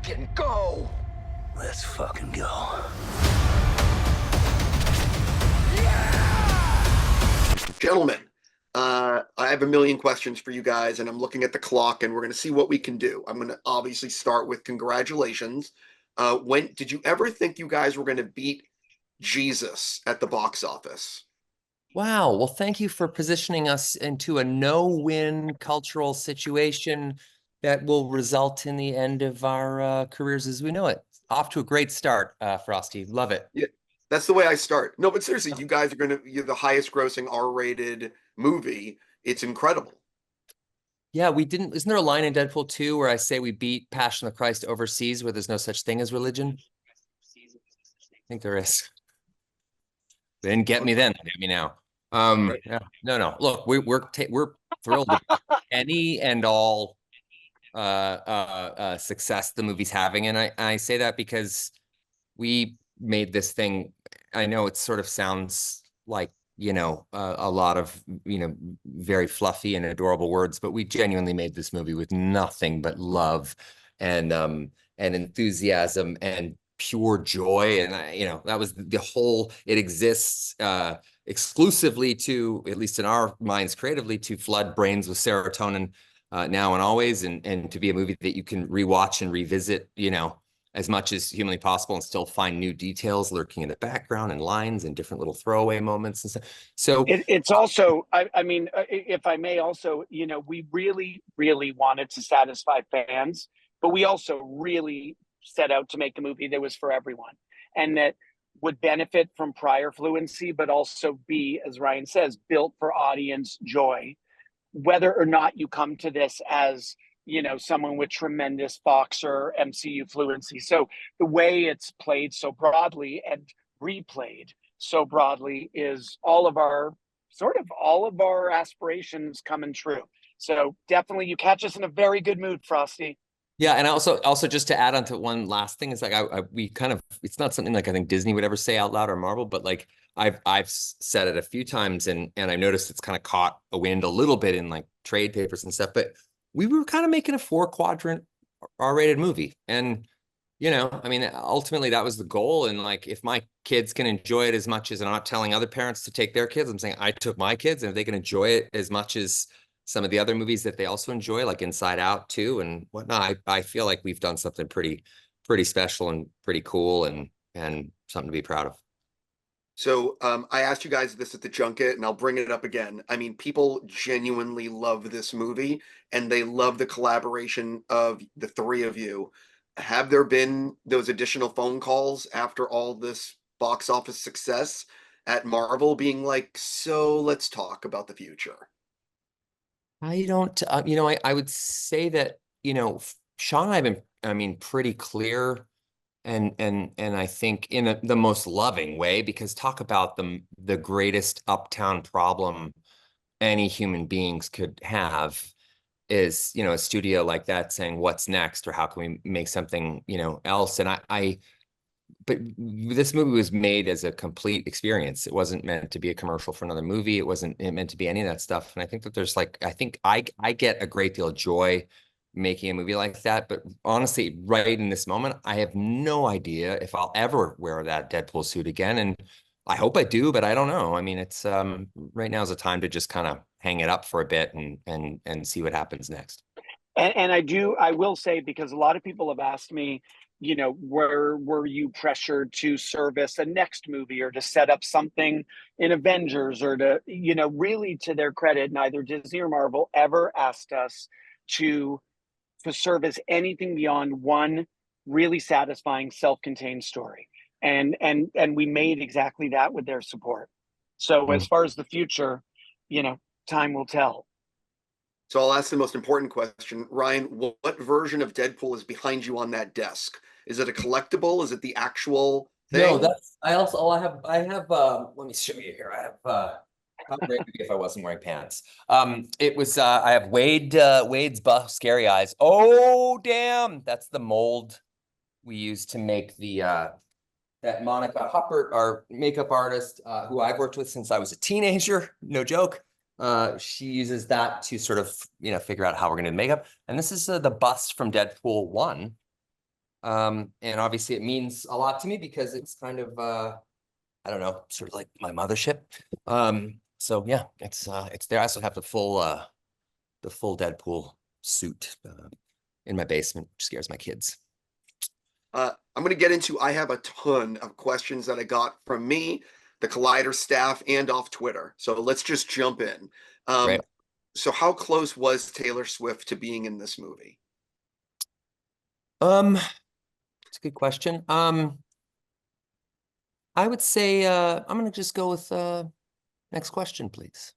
fucking go! Let's fucking go. Gentlemen, I have a million questions for you guys, and I'm looking at the clock, and we're going to see what we can do. I'm going to obviously start with congratulations. When did you ever think you guys were going to beat Jesus at the box office? Wow. Well, thank you for positioning us into a no-win cultural situation that will result in the end of our careers as we know it. Off to a great start, Frosty. Love it. Yeah, that's the way I start. No, but seriously, you guys are you're the highest grossing R-rated movie. It's incredible. Yeah, we didn't. Isn't there a line in Deadpool 2 where I say we beat Passion of the Christ overseas where there's no such thing as religion? I think there is. They didn't get me then. They get me now. Yeah. No. Look, we're thrilled with any and all success the movie's having, and I say that because we made this thing. I know it sort of sounds like a lot of very fluffy and adorable words, but we genuinely made this movie with nothing but love and enthusiasm and pure joy, and that was the whole. It exists exclusively to, at least in our minds creatively, to flood brains with serotonin now and always, and to be a movie that you can rewatch and revisit as much as humanly possible and still find new details lurking in the background and lines and different little throwaway moments and stuff. So it's also, I mean, if I may also, we really, really wanted to satisfy fans, but we also really set out to make a movie that was for everyone and that would benefit from prior fluency, but also be, as Ryan says, built for audience joy, whether or not you come to this as someone with tremendous Fox or MCU fluency. So the way it's played so broadly and replayed so broadly is all of our aspirations coming true. So definitely you catch us in a very good mood, Frosty. Yeah, and also just to add on to one last thing is like we kind of, it's not something like I think Disney would ever say out loud or Marvel, but like I've said it a few times and I noticed it's kind of caught a wind a little bit in like trade papers and stuff, but we were kind of making a 4-quadrant R-rated movie. And I mean, ultimately that was the goal. And like, if my kids can enjoy it as much as, I'm not telling other parents to take their kids, I'm saying I took my kids, and if they can enjoy it as much as some of the other movies that they also enjoy, like Inside Out too and whatnot, I feel like we've done something pretty special and pretty cool and something to be proud of. So I asked you guys this at the junket, and I'll bring it up again. I mean, people genuinely love this movie, and they love the collaboration of the three of you. Have there been those additional phone calls after all this box office success at Marvel being like, so let's talk about the future? I don't, I would say that, Shawn and I have been, pretty clear and I think in the most loving way, because talk about the greatest uptown problem any human beings could have is, a studio like that saying, what's next? Or how can we make something, else? And but this movie was made as a complete experience. It wasn't meant to be a commercial for another movie. It wasn't meant to be any of that stuff. And I think that there's like, I think I get a great deal of joy making a movie like that. But honestly, right in this moment, I have no idea if I'll ever wear that Deadpool suit again. And I hope I do, but I don't know. I mean, it's right now is a time to just kind of hang it up for a bit and see what happens next. And I will say, because a lot of people have asked me, were you pressured to service a next movie or to set up something in Avengers or to, really, to their credit, neither Disney or Marvel ever asked us to service anything beyond one really satisfying self-contained story. And we made exactly that with their support. So as far as the future, time will tell. So I'll ask the most important question. Ryan, what version of Deadpool is behind you on that desk? Is it a collectible? Is it the actual thing? No, that's I have let me show you here. I have how great would it be if I wasn't wearing pants. It was I have Wade's buff scary eyes. Oh damn, that's the mold we used to make the that Monica Huppert, our makeup artist, who I've worked with since I was a teenager, no joke. She uses that to sort of, figure out how we're going to do makeup. And this is the bust from Deadpool 1. And obviously it means a lot to me because it's kind of, I don't know, sort of like my mothership. So yeah, it's there. I also have the full Deadpool suit in my basement, which scares my kids. I'm going to get into, I have a ton of questions that I got from me, the Collider staff, and off Twitter. So let's just jump in. Right. So how close was Taylor Swift to being in this movie? It's a good question. I would say I'm gonna just go with next question, please.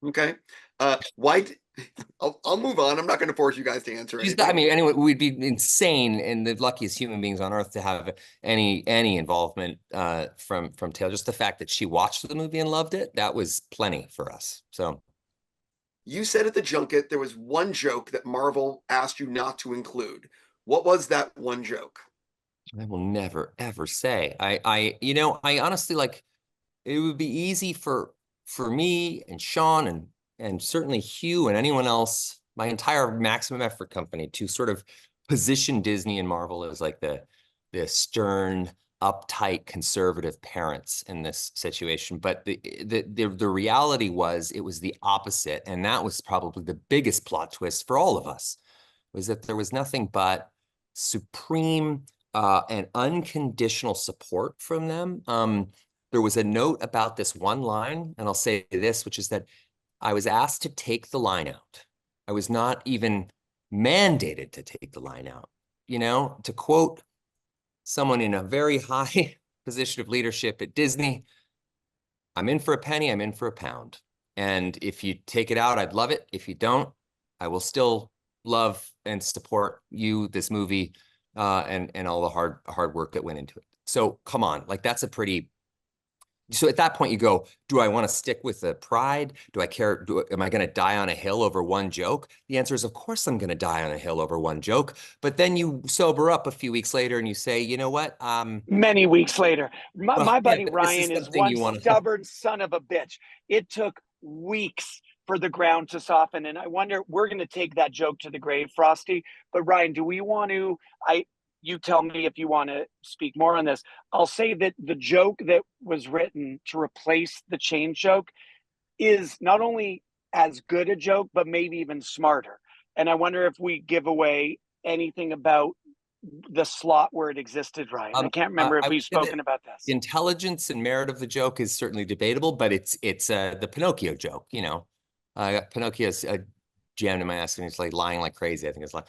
Okay. I'll move on. I'm not going to force you guys to answer I anything. mean, anyway, we'd be insane and the luckiest human beings on earth to have any involvement from Taylor. Just the fact that she watched the movie and loved it, that was plenty for us. So You said at the junket there was one joke that Marvel asked you not to include. What was that one joke? I will never ever say. I honestly, like, it would be easy for me and Shawn and certainly Hugh and anyone else, my entire Maximum Effort company, to sort of position Disney and Marvel as like the stern, uptight, conservative parents in this situation. But the reality was it was the opposite, and that was probably the biggest plot twist for all of us, was that there was nothing but supreme and unconditional support from them. There was a note about this one line, and I'll say this, which is that I was asked to take the line out. I was not even mandated to take the line out. You know, to quote someone in a very high position of leadership at Disney, I'm in for a penny, I'm in for a pound. And if you take it out, I'd love it. If you don't, I will still love and support you, this movie, and all the hard work that went into it. So come on, like that's a pretty. So at that point you go, do I want to stick with the pride? Do I care? Am I going to die on a hill over one joke? The answer is, of course, I'm going to die on a hill over one joke. But then you sober up a few weeks later and you say, you know what? Many weeks later, my Yeah, buddy but this Ryan is something one you want to. stubborn son of a bitch. It took weeks for the ground to soften, and I wonder, we're going to take that joke to the grave, Frosty. But Ryan, do we want to? You tell me if you want to speak more on this. I'll say that the joke that was written to replace the chain joke is not only as good a joke, but maybe even smarter. And I wonder if we give away anything about the slot where it existed, Ryan. I can't remember if we've spoken about this. Intelligence and merit of the joke is certainly debatable, but it's the Pinocchio joke. You know, Pinocchio's jammed in my ass and he's like lying like crazy. I think it's like,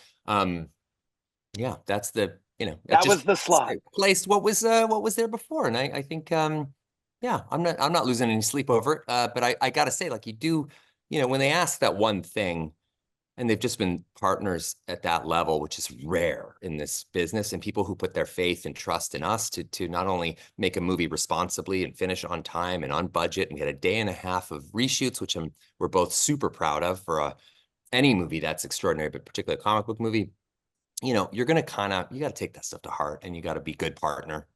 yeah, that's the, you know, that was the slot. Replaced what was there before, and I think yeah, I'm not losing any sleep over it. But I gotta say, like, you do, you know, when they ask that one thing, and they've just been partners at that level, which is rare in this business, and people who put their faith and trust in us to not only make a movie responsibly and finish on time and on budget. And we had a day and a half of reshoots, which we're both super proud of for any movie that's extraordinary, but particularly a comic book movie. You know, you're going to you got to take that stuff to heart, and you got to be a good partner,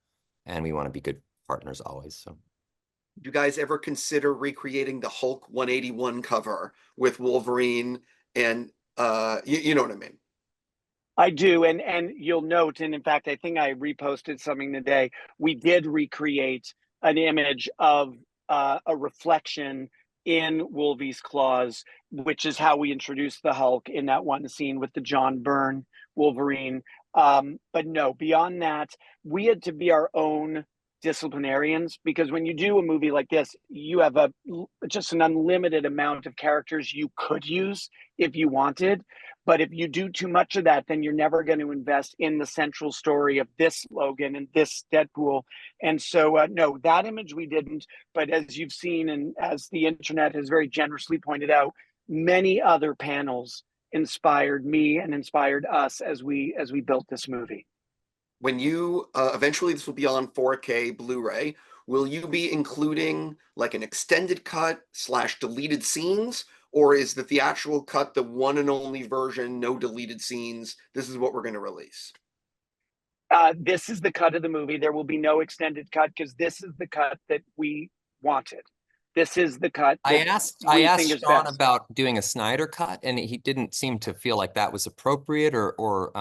and we want to be good partners always. So Do you guys ever consider recreating the Hulk 181 cover with Wolverine and you know what I mean? I do, and you'll note, and in fact, I think I reposted something today. We did recreate an image of a reflection in Wolvie's claws, which is how we introduced the Hulk in that one scene with the John Byrne Wolverine. But no, beyond that, we had to be our own disciplinarians, because when you do a movie like this, you have just an unlimited amount of characters you could use if you wanted. But if you do too much of that, then you're never going to invest in the central story of this Logan and this Deadpool. And so, no, that image we didn't. But as you've seen, and as the internet has very generously pointed out, many other panels inspired me and inspired us as we built this movie. When you eventually this will be on 4K Blu-ray, will you be including like an extended cut / deleted scenes? Or is the theatrical cut the one and only version, no deleted scenes? This is what we're going to release. This is the cut of the movie. There will be no extended cut, because this is the cut that we wanted. This is the cut that I asked Shawn about doing a Snyder cut, and he didn't seem to feel like that was appropriate, or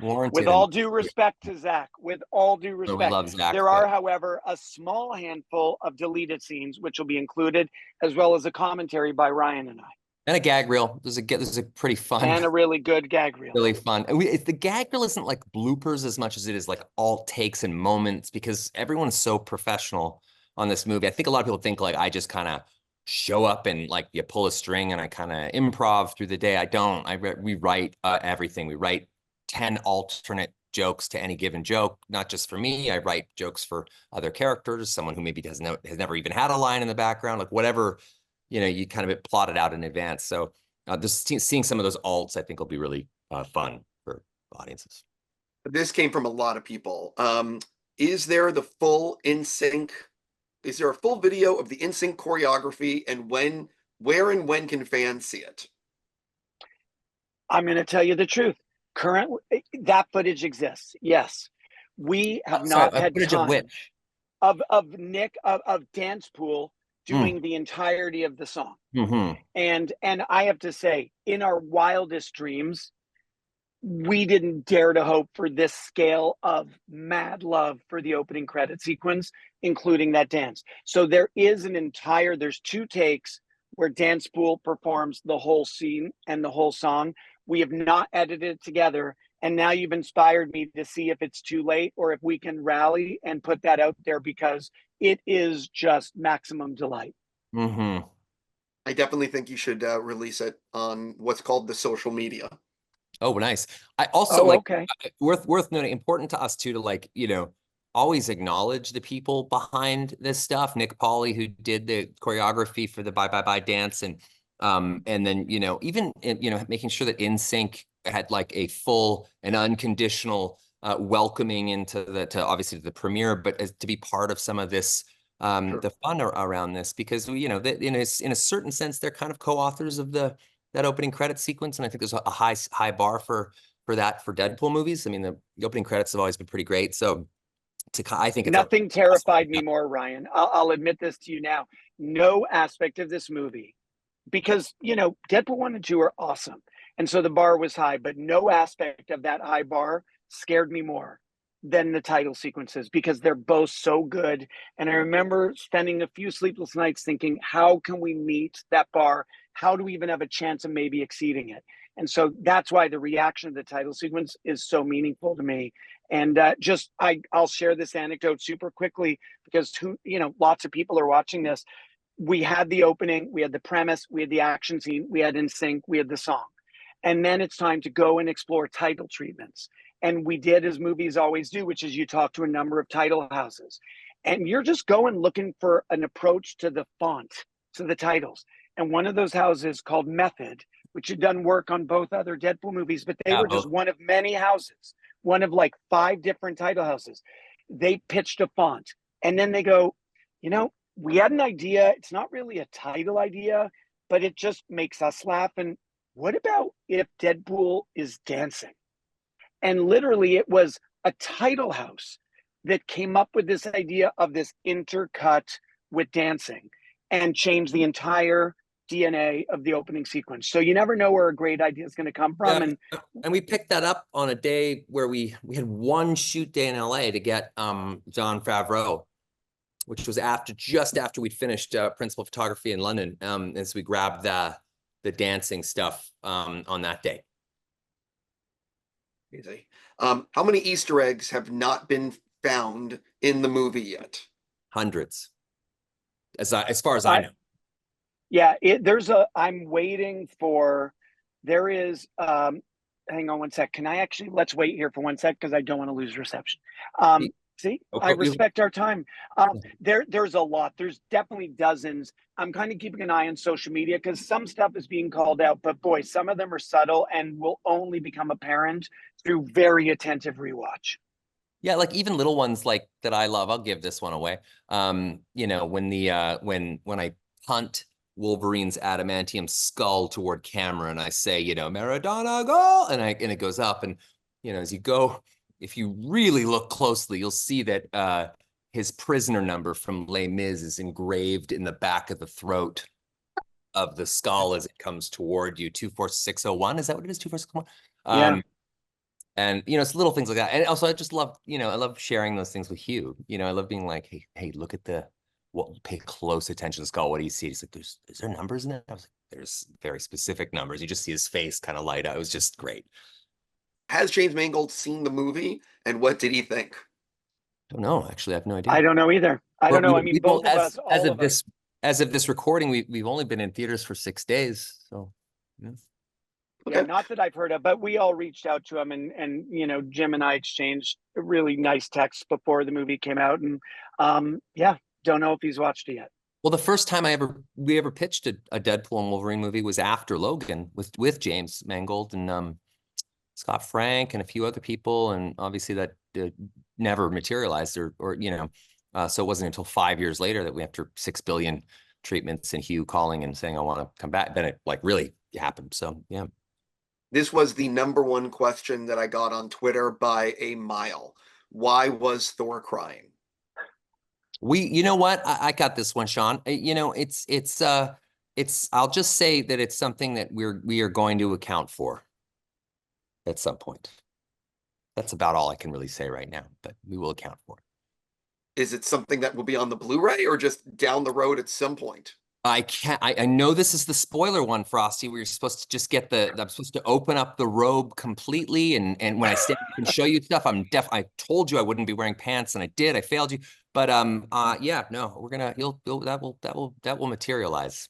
warranted. With all due respect to Zach, with all due No, we respect, love Zach, there are, however, a small handful of deleted scenes which will be included, as well as a commentary by Ryan and I, and a gag reel. There's a pretty fun, and a really good gag reel. really fun. And the gag reel isn't like bloopers as much as it is like alt takes and moments, because everyone's so professional on this movie. I think a lot of people think like I just kind of show up and like you pull a string and I kind of improv through the day. I don't. We write everything. We write 10 alternate jokes to any given joke, not just for me. I write jokes for other characters, someone who maybe has never even had a line in the background, like whatever, you kind of plot it out in advance. So just seeing some of those alts, I think will be really fun for audiences. This came from a lot of people. Is there the full NSYNC? Is there a full video of the NSYNC choreography, and where and when can fans see it? I'm going to tell you the truth. Currently, that footage exists. Yes, we have not had footage time of which? of Dancepool doing the entirety of the song. And I have to say, in our wildest dreams, we didn't dare to hope for this scale of mad love for the opening credit sequence, including that dance. So there's 2 takes where Dancepool performs the whole scene and the whole song. We have not edited it together. And now you've inspired me to see if it's too late or if we can rally and put that out there, because it is just maximum delight. I definitely think you should release it on what's called the social media. Oh, nice. I also okay. Worth noting, important to us too, to like, always acknowledge the people behind this stuff. Nick Pauley, who did the choreography for the Bye Bye Bye dance, and then even making sure that NSYNC had like a full and unconditional welcoming into obviously the premiere, but to be part of some of this Sure. the fun around this, because in a certain sense they're kind of co-authors of that opening credit sequence, and I think there's a high bar for that for Deadpool movies. I mean, the opening credits have always been pretty great, so I think it's nothing terrified me more, Ryan. I'll admit this to you now. No aspect of this movie, because Deadpool 1 and 2 are awesome, and so the bar was high, but no aspect of that high bar scared me more than the title sequences, because they're both so good. And I remember spending a few sleepless nights thinking, how can we meet that bar? How do we even have a chance of maybe exceeding it? And so that's why the reaction of the title sequence is so meaningful to me. And I'll share this anecdote super quickly, because lots of people are watching this. We had the opening, we had the premise, we had the action scene, we had NSYNC, we had the song. And then it's time to go and explore title treatments. And we did, as movies always do, which is you talk to a number of title houses. And you're just going looking for an approach to the font, to the titles. And one of those houses, called Method, which had done work on both other Deadpool movies, but they were just one of many houses, one of like 5 different title houses. They pitched a font. And then they go, we had an idea. It's not really a title idea, but it just makes us laugh. And what about if Deadpool is dancing? And literally it was a title house that came up with this idea of this intercut with dancing and changed the entire DNA of the opening sequence. So you never know where a great idea is going to come from. Yeah. And we picked that up on a day where we had one shoot day in LA to get Jon Favreau, which was just after we'd finished principal photography in London. And so we grabbed the dancing stuff on that day. Easy. How many Easter eggs have not been found in the movie yet? Hundreds, as far as I know. Yeah, I'm waiting for, there is, hang on one sec. Let's wait here for one sec, because I don't want to lose reception. See, I respect our time. There's a lot. There's definitely dozens. I'm kind of keeping an eye on social media, because some stuff is being called out, but boy, some of them are subtle and will only become apparent through very attentive rewatch. Yeah, like even little ones like that I love. I'll give this one away. When I punt Wolverine's adamantium skull toward camera and I say, Maradona goal, and it goes up, and as you go, if you really look closely, you'll see that his prisoner number from Les Mis is engraved in the back of the throat of the skull as it comes toward you. 24601, is that what it is? 24601. Yeah. And, it's little things like that. And also I just love, I love sharing those things with Hugh. I love being like, hey, look at pay close attention to the skull. What do you see? He's like, is there numbers in it? I was like, there's very specific numbers. You just see his face kind of light up. It was just great. Has James Mangold seen the movie, and what did he think? Don't know. Actually, I have no idea. I don't know either. I don't know. I mean, both of us, all of us. As of this recording, we've only been in theaters for 6 days. So, yeah. Yeah, not that I've heard of, but we all reached out to him, and Jim and I exchanged really nice texts before the movie came out, and yeah, don't know if he's watched it yet. Well, the first time we ever pitched a Deadpool and Wolverine movie was after Logan with James Mangold and Scott Frank and a few other people, and obviously that never materialized, so it wasn't until 5 years later that after 6 billion treatments and Hugh calling and saying I want to come back, then it really happened. So yeah. This was the #1 question that I got on Twitter by a mile. Why was Thor crying? You know what? I got this one, Shawn. It's I'll just say that it's something that we are going to account for at some point. That's about all I can really say right now, but we will account for it. Is it something that will be on the Blu-ray or just down the road at some point? I know this is the spoiler one, Frosty, where you're supposed to just I'm supposed to open up the robe completely. And when I stand up and show you stuff, I told you I wouldn't be wearing pants and I did, I failed you. But, yeah, no, we're gonna, that will materialize.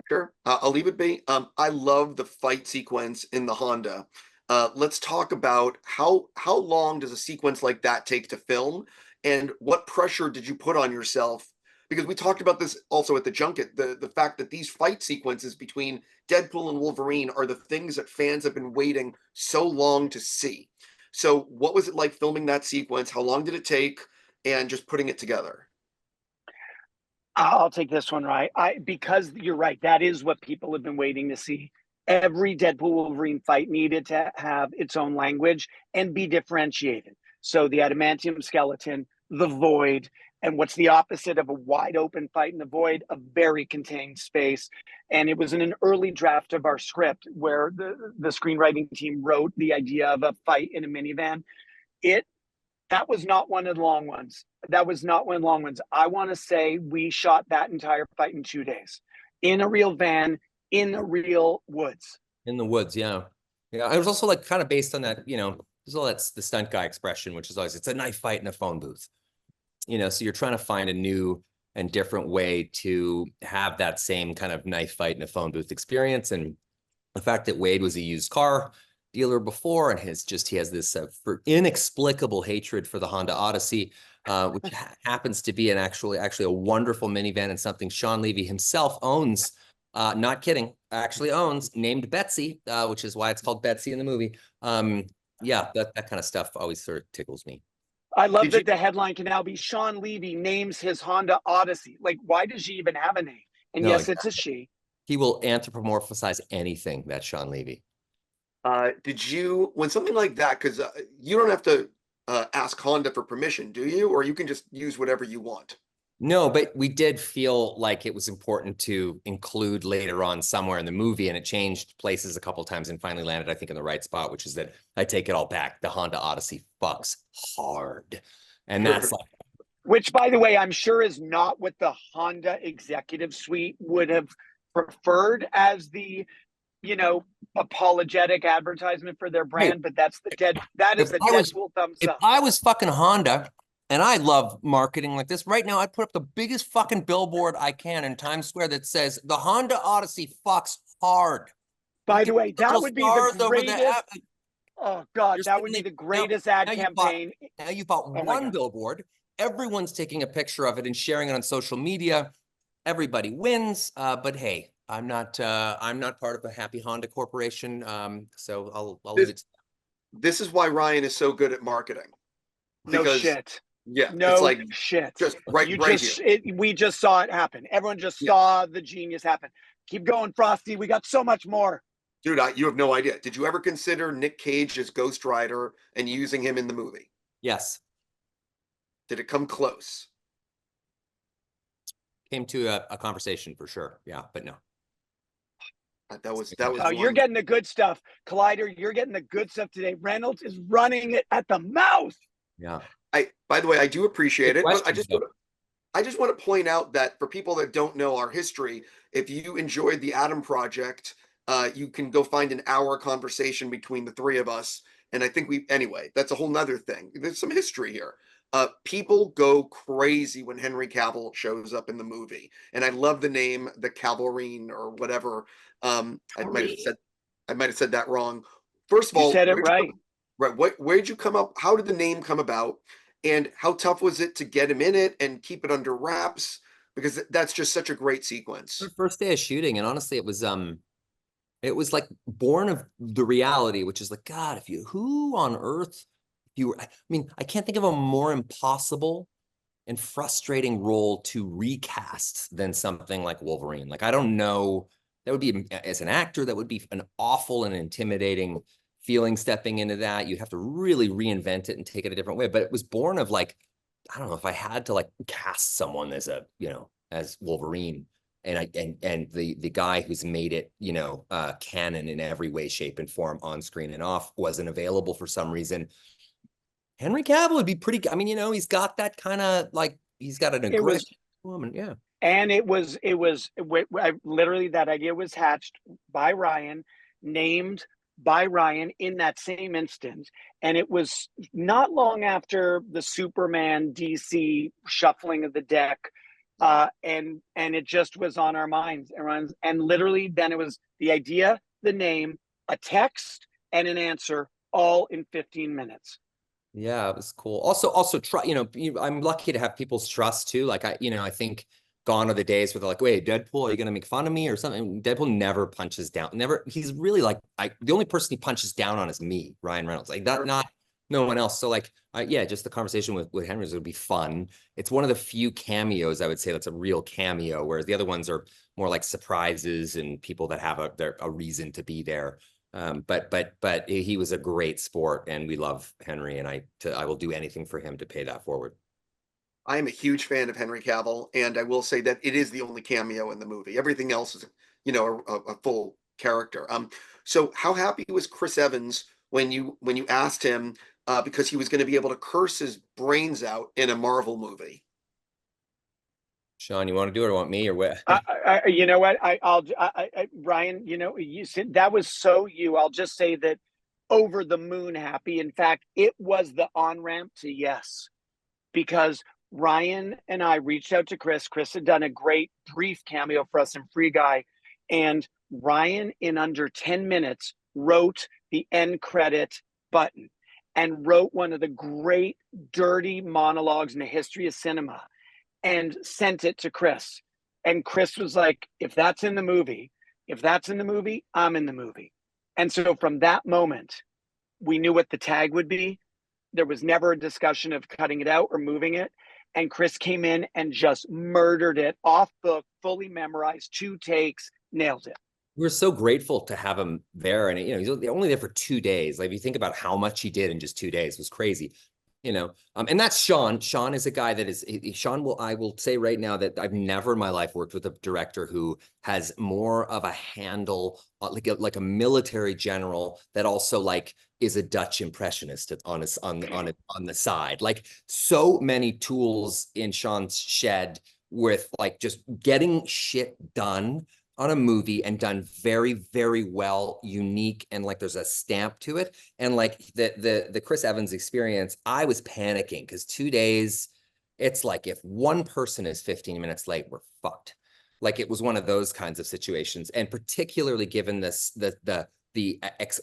Sure. I'll leave it be. I love the fight sequence in the Honda. Let's talk about how long does a sequence like that take to film, and what pressure did you put on yourself? Because we talked about this also at the junket, the fact that these fight sequences between Deadpool and Wolverine are the things that fans have been waiting so long to see. So what was it like filming that sequence? How long did it take? And just putting it together? I'll take this one, right? Because you're right. That is what people have been waiting to see. Every Deadpool Wolverine fight needed to have its own language and be differentiated. So the adamantium skeleton, the void, and what's the opposite of a wide open fight in the void? A very contained space. And it was in an early draft of our script where the screenwriting team wrote the idea of a fight in a minivan. That was not one of the long ones. That was not one of the long ones. I want to say we shot that entire fight in 2 days in a real van, in the real woods. In the woods, yeah. Yeah, it was also like kind of based on that, that's the stunt guy expression, which is always, it's a knife fight in a phone booth. So you're trying to find a new and different way to have that same kind of knife fight in a phone booth experience. And the fact that Wade was a used car dealer before, and he has this inexplicable hatred for the Honda Odyssey, which happens to be actually a wonderful minivan and something Shawn Levy himself owns. Not kidding, actually owns, named Betsy, which is why it's called Betsy in the movie. Yeah, that kind of stuff always sort of tickles me. I love that the headline can now be Shawn Levy names his Honda Odyssey. Like, why does she even have a name? And yes, exactly. It's a she. He will anthropomorphize anything, that's Shawn Levy. Did you, when something like that, because you don't have to ask Honda for permission, do you? Or you can just use whatever you want? No, but we did feel like it was important to include later on somewhere in the movie, and it changed places a couple of times and finally landed, I think, in the right spot, which is that I take it all back. The Honda Odyssey fucks hard. And that's like... Which, by the way, I'm sure is not what the Honda executive suite would have preferred as the, apologetic advertisement for their brand, but that is the Deadpool thumbs up. If I was fucking Honda, and I love marketing like this, right now I'd put up the biggest fucking billboard I can in Times Square that says, the Honda Odyssey fucks hard. By the way, that would be the greatest. Oh, God, that would be the greatest ad campaign. Now you've got one billboard. Everyone's taking a picture of it and sharing it on social media. Everybody wins. But hey, I'm not part of the Happy Honda Corporation. So I'll leave it. This is why Ryan is so good at marketing. No shit. Yeah, no, it's like shit. Just right here. We just saw it happen. Everyone just saw the genius happen. Keep going, Frosty. We got so much more. Dude, you have no idea. Did you ever consider Nick Cage as Ghost Rider and using him in the movie? Yes. Did it come close? Came to a conversation for sure. Yeah, but no. That was Oh, you're one. getting the good stuff. Collider, you're getting the good stuff today. Reynolds is running it at the mouth. Yeah. By the way, I do appreciate Good it, but questions, I just want to point out that for people that don't know our history, if you enjoyed the Adam Project, you can go find an hour conversation between the three of us. And I think anyway, that's a whole nother thing. There's some history here. People go crazy when Henry Cavill shows up in the movie. And I love the name, the Cavalrine or whatever. I might have said that wrong. First of You all, said it right. where'd you come up? How did the name come about? And how tough was it to get him in it and keep it under wraps? Because that's just such a great sequence. The first day of shooting, and honestly, it was like born of the reality, which is like, God, who on earth, I mean, I can't think of a more impossible and frustrating role to recast than something like Wolverine. Like, I don't know, that would be, as an actor, that would be an awful and intimidating feeling stepping into that. You'd have to really reinvent it and take it a different way. But it was born of like, I don't know, if I had to like cast someone as as Wolverine, and the guy who's made it, canon in every way, shape, and form, on screen and off, wasn't available for some reason. Henry Cavill would be pretty. I mean, he's got that kind of like, he's got an aggression woman, yeah. And literally that idea was hatched by Ryan, named by Ryan in that same instant. And it was not long after the Superman DC shuffling of the deck. And it just was on our minds. And literally then it was the idea, the name, a text, and an answer, all in 15 minutes. Yeah, it was cool. Also try, I'm lucky to have people's trust too. Like I think gone are the days where they're like, wait, Deadpool, are you gonna make fun of me or something? Deadpool never punches down. Never. He's really like, the only person he punches down on is me, Ryan Reynolds. Like that, not no one else. So like, yeah, just the conversation with Henry would be fun. It's one of the few cameos I would say that's a real cameo, whereas the other ones are more like surprises and people that have a reason to be there. But he was a great sport, and we love Henry, and I will do anything for him to pay that forward. I am a huge fan of Henry Cavill, and I will say that it is the only cameo in the movie. Everything else is, a full character. So how happy was Chris Evans when you asked him, because he was going to be able to curse his brains out in a Marvel movie? Shawn, you want to do it, or want me, or what? You know what? Ryan, you said that was so you. I'll just say that over the moon happy. In fact, it was the on-ramp to yes, because Ryan and I reached out to Chris. Chris had done a great brief cameo for us in Free Guy. And Ryan, in under 10 minutes, wrote the end credit button and wrote one of the great dirty monologues in the history of cinema and sent it to Chris. And Chris was like, if that's in the movie, I'm in the movie. And so from that moment, we knew what the tag would be. There was never a discussion of cutting it out or moving it. And Chris came in and just murdered it off book, fully memorized, 2 takes, nailed it. We're so grateful to have him there. And, he's only there for 2 days. Like, if you think about how much he did in just 2 days, it was crazy. And that's Shawn. Shawn is a guy that is, I will say right now that I've never in my life worked with a director who has more of a handle, like a military general that also like is a Dutch impressionist on the side. Like, so many tools in Shawn's shed with like just getting shit done on a movie, and done very, very well, unique, and like there's a stamp to it. And like the Chris Evans experience, I was panicking because 2 days, it's like if one person is 15 minutes late, we're fucked. Like, it was one of those kinds of situations. And particularly given this,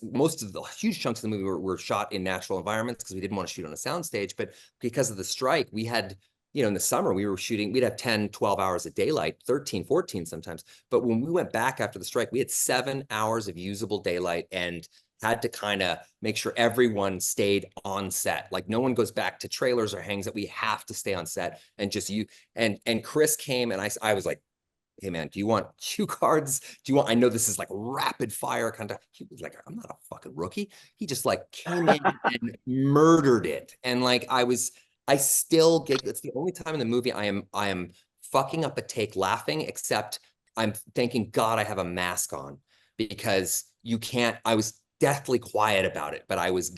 most of the huge chunks of the movie were shot in natural environments because we didn't want to shoot on a soundstage. But because of the strike, we had, in the summer we were shooting, we'd have 10, 12 hours of daylight, 13, 14 sometimes. But when we went back after the strike, we had 7 hours of usable daylight and had to kind of make sure everyone stayed on set. Like, no one goes back to trailers or hangs out. We have to stay on set. And just and Chris came, and I was like, hey man, do you want cue cards? I know this is like rapid fire kind of, he was like, I'm not a fucking rookie. He just like came in and murdered it. And like, I still get, it's the only time in the movie I am fucking up a take laughing, except I'm thanking God I have a mask on. because I was deathly quiet about it, but I was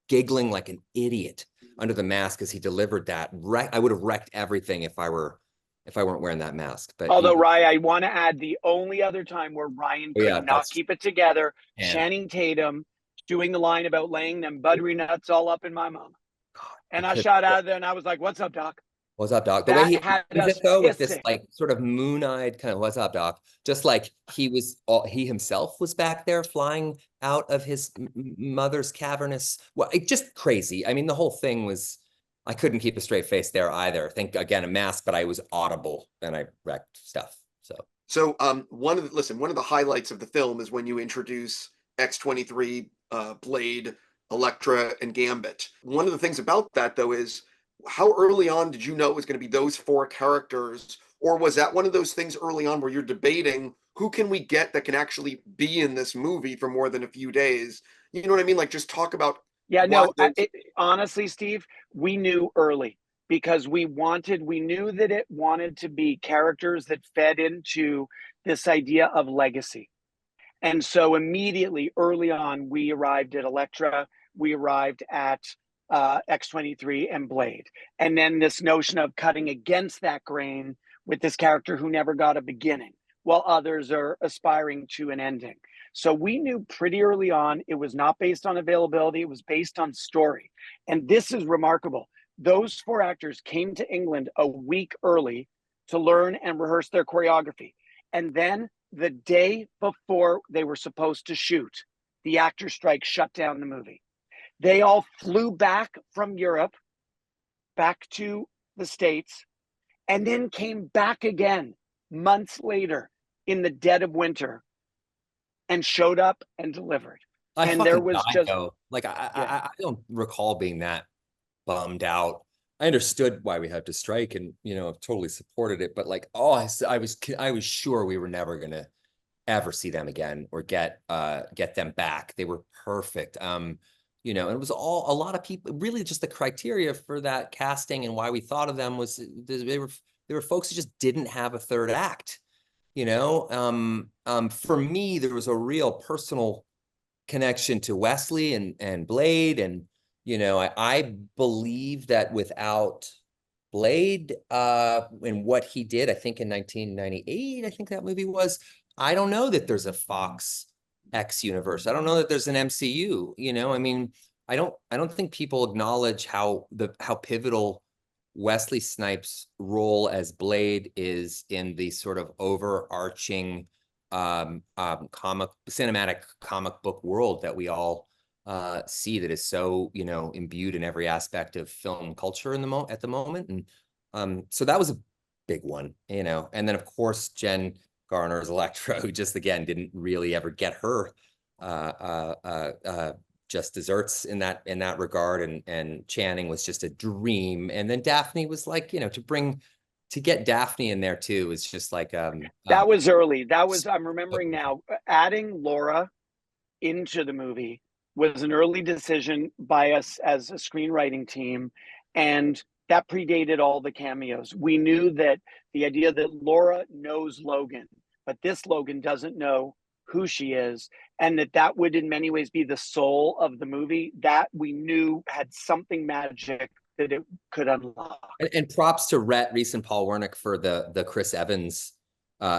giggling like an idiot under the mask as he delivered that. I would have wrecked everything if I weren't wearing that mask. But although Ryan, I want to add the only other time where Ryan could not keep it together, Channing Tatum doing the line about laying them buttery nuts all up in my mama. And I shot out of there and I was like, "What's up, Doc?" What's up, Doc? The way he did it though, with this like sort of moon-eyed kind of "What's up, Doc?" Just like he himself was back there flying out of his mother's cavernous. Well, just crazy. I mean, the whole thing was. I couldn't keep a straight face there either. I think again a mask, but I was audible and I wrecked stuff. So one of the highlights of the film is when you introduce X-23, Blade, Elektra, and Gambit. One of the things about that though is, how early on did you know it was going to be those 4 characters, or was that one of those things early on where you're debating who can we get that can actually be in this movie for more than a few days? You know what I mean? Like, just talk about. Yeah, no, honestly, Steve, we knew early because we knew that it wanted to be characters that fed into this idea of legacy. And so immediately early on, we arrived at Elektra, we arrived at X-23 and Blade. And then this notion of cutting against that grain with this character who never got a beginning, while others are aspiring to an ending. So we knew pretty early on it was not based on availability, it was based on story. And this is remarkable. Those 4 actors came to England a week early to learn and rehearse their choreography. And then the day before they were supposed to shoot, the actor strike shut down the movie. They all flew back from Europe, back to the States, and then came back again months later in the dead of winter and showed up and delivered. And there was just like I don't recall being that bummed out. I understood why we had to strike and totally supported it, but like I was sure we were never gonna ever see them again or get them back. They were perfect. And it was a lot of people, really just the criteria for that casting and why we thought of them was they were folks who just didn't have a third act. For me, there was a real personal connection to Wesley and Blade. And, I believe that without Blade and what he did, I think in 1998, I think that movie was, I don't know that there's a Fox X universe. I don't know that there's an MCU, I mean, I don't think people acknowledge how pivotal Wesley Snipes' role as Blade is in the sort of overarching cinematic comic book world that we all see, that is so imbued in every aspect of film culture at the moment. And so that was a big one, and then of course Jen Garner's Elektra, who just again didn't really ever get her just desserts in that regard, and Channing was just a dream. And then Daphne was like, to get Daphne in there too is just like that was early. I'm remembering now, adding Laura into the movie was an early decision by us as a screenwriting team, and that predated all the cameos. We knew that the idea that Laura knows Logan, but this Logan doesn't know who she is, and that would in many ways be the soul of the movie, that we knew had something magic that it could unlock. And props to Rhett Reese and Paul Wernick for the Chris Evans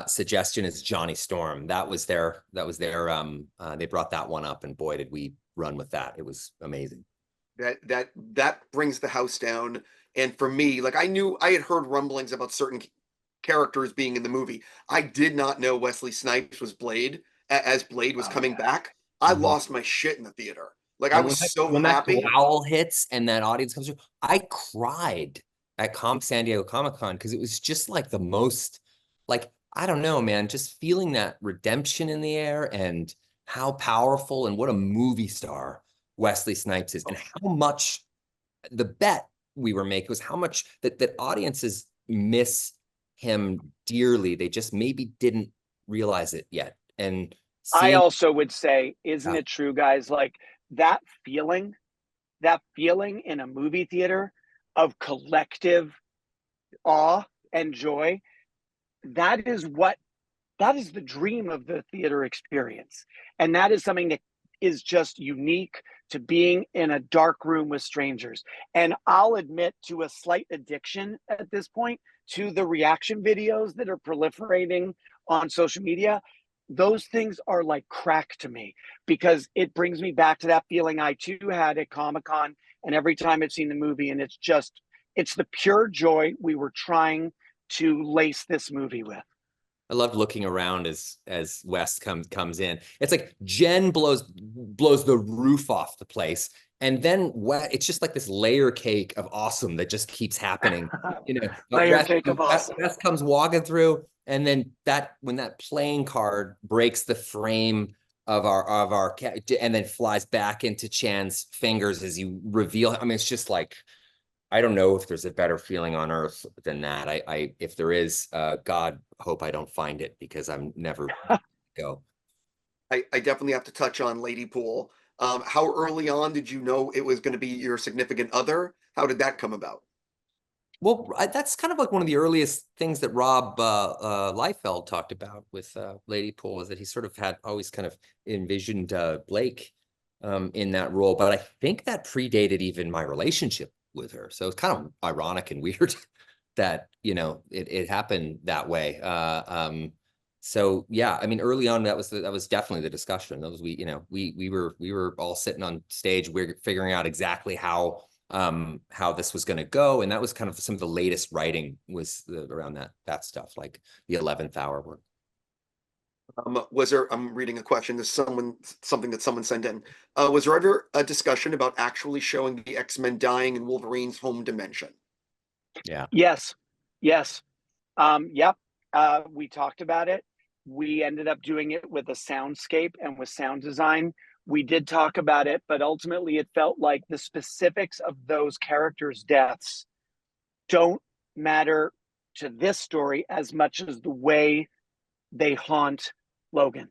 suggestion as Johnny Storm. That was their they brought that one up, and boy did we run with that. It was amazing. That brings the house down. And for me, like, I had heard rumblings about certain characters being in the movie. I did not know Wesley Snipes was Blade, as Blade was coming back. I lost my shit in the theater. Like, I was so happy. When that growl hits and that audience comes through, I cried at San Diego Comic-Con because it was just like the most, like, I don't know, man, just feeling that redemption in the air and how powerful and what a movie star Wesley Snipes is, and how much the bet we were making was how much that audiences miss him dearly. They just maybe didn't realize it yet. And I also would say, isn't it true, guys? Like that feeling in a movie theater of collective awe and joy, that is what that is the dream of the theater experience. And that is something that is just unique to being in a dark room with strangers. And I'll admit to a slight addiction at this point to the reaction videos that are proliferating on social media. Those things are like crack to me, because it brings me back to that feeling I too had at Comic-Con and every time I've seen the movie. And it's the pure joy we were trying to lace this movie with. I loved looking around as West comes in. It's like Jen blows the roof off the place, and then it's just like this layer cake of awesome that just keeps happening. You know, Layer cake of awesome. West comes walking through, and then when that playing card breaks the frame of our and then flies back into Chan's fingers as you reveal. I mean, it's just like, I don't know if there's a better feeling on earth than that. If there is, God, hope I don't find it, because I'm never go. I definitely have to touch on Lady Pool. How early on did you know it was going to be your significant other? How did that come about? Well, that's kind of like one of the earliest things that Rob Liefeld talked about with Lady Pool, is that he sort of had always kind of envisioned Blake in that role. But I think that predated even my relationship with her. So it's kind of ironic and weird that, you know, it happened that way. So yeah, I mean, early on, that was definitely the discussion. That was, we were all sitting on stage, we're figuring out exactly how this was going to go. And that was kind of some of the latest writing was around that stuff, like the 11th hour work. I'm reading a question. This is something that someone sent in. Was there ever a discussion about actually showing the X-Men dying in Wolverine's home dimension? Yeah. Yes. Yep. We talked about it. We ended up doing it with a soundscape and with sound design. We did talk about it, but ultimately it felt like the specifics of those characters' deaths don't matter to this story as much as the way they haunt Logan.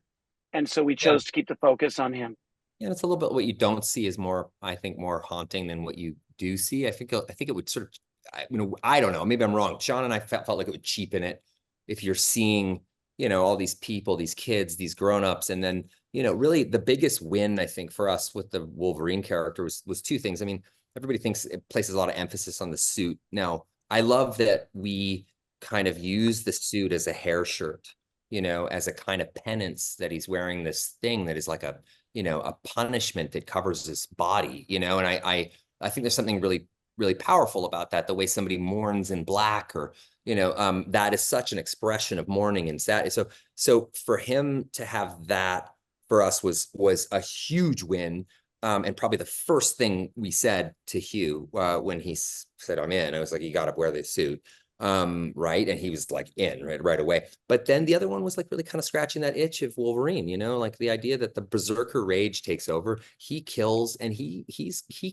And so we chose to keep the focus on him. Yeah, it's a little bit what you don't see is more, I think, more haunting than what you do see. I think it would sort of, I don't know, maybe I'm wrong. Shawn and I felt like it would cheapen it if you're seeing, all these people, these kids, these grownups, and then, really the biggest win, I think, for us with the Wolverine character was two things. I mean, everybody thinks it places a lot of emphasis on the suit. Now, I love that we kind of use the suit as a hair shirt, as a kind of penance, that he's wearing this thing that is like a punishment that covers his body, and I think there's something really, really powerful about that, the way somebody mourns in black, or, that is such an expression of mourning and sadness. So for him to have that for us was a huge win. And probably the first thing we said to Hugh when he said, I'm in, I was like, you got to wear this suit. Right. And he was like in right away. But then the other one was like really kind of scratching that itch of Wolverine, like the idea that the berserker rage takes over, he kills, and he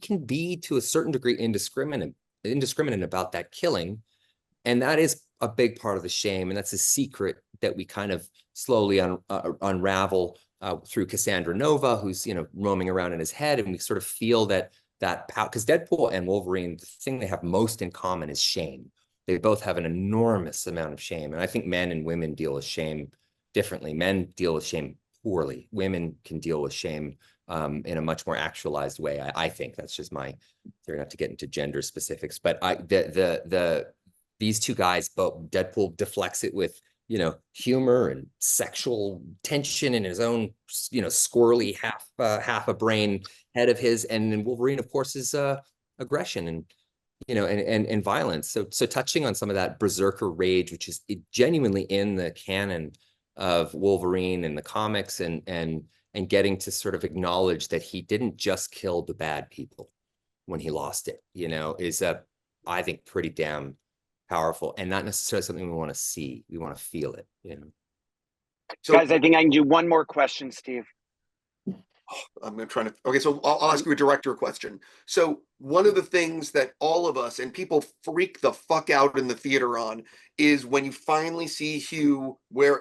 can be to a certain degree indiscriminate about that killing. And that is a big part of the shame. And that's a secret that we kind of slowly unravel through Cassandra Nova, who's, roaming around in his head. And we sort of feel that power, because Deadpool and Wolverine, the thing they have most in common is shame. They both have an enormous amount of shame. And I think men and women deal with shame differently. Men deal with shame poorly. Women can deal with shame in a much more actualized way. I think that's just my theory, not to get into gender specifics, but these two guys, both Deadpool deflects it with, humor and sexual tension in his own, squirrely half a brain head of his. And then Wolverine, of course, is aggression and, and violence. So touching on some of that berserker rage, which is genuinely in the canon of Wolverine and the comics, and getting to sort of acknowledge that he didn't just kill the bad people when he lost it, is I think pretty damn powerful, and not necessarily something we want to see. We want to feel it, So, Guys, I think I can do one more question, Steve. Okay, so I'll ask you a director question. So one of the things that all of us and people freak the fuck out in the theater on is when you finally see Hugh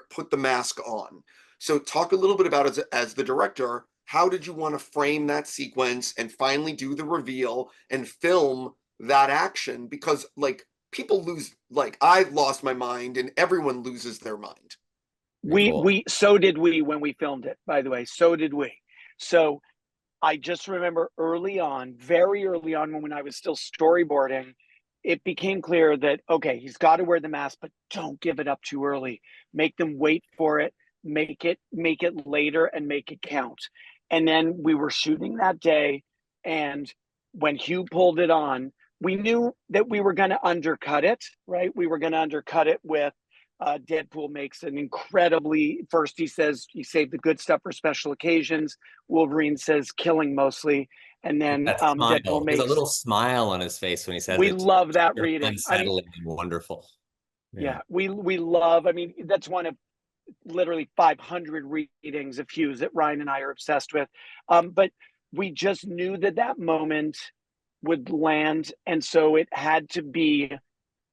put the mask on. So talk a little bit about, as the director, how did you want to frame that sequence and finally do the reveal and film that action? Because like people lose, like I've lost my mind and everyone loses their mind. Cool. So did we when we filmed it, by the way. So did we. So I just remember early on, very early on, when I was still storyboarding, it became clear that, okay, he's got to wear the mask, but don't give it up too early. Make them wait for it, make it later, and make it count. And then we were shooting that day, and when Hugh pulled it on, we knew that we were going to undercut it, right? We were going to undercut it with Deadpool makes an incredibly, first he says he saved the good stuff for special occasions. Wolverine says killing mostly. And then That smile. Deadpool There's a makes, little smile on his face when he says we it. love that Very reading. I mean, unsettling and wonderful. yeah, we love, I mean, that's one of literally 500 readings of Hugh's that Ryan and I are obsessed with. But we just knew that that moment would land. And so it had to be